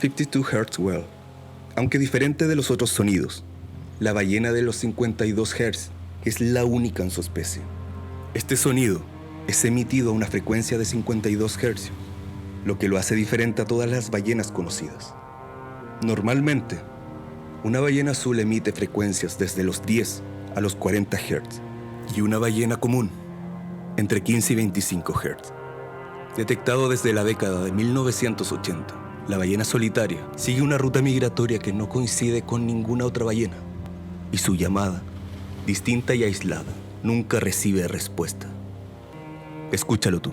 52 Hz Whale. Aunque diferente de los otros sonidos, la ballena de los 52 Hz es la única en su especie. Este sonido es emitido a una frecuencia de 52 Hz, lo que lo hace diferente a todas las ballenas conocidas. Normalmente, una ballena azul emite frecuencias desde los 10 a los 40 Hz y una ballena común entre 15 y 25 Hz. Detectado desde la década de 1980, la ballena solitaria sigue una ruta migratoria que no coincide con ninguna otra ballena, y su llamada, distinta y aislada, nunca recibe respuesta. Escúchalo tú.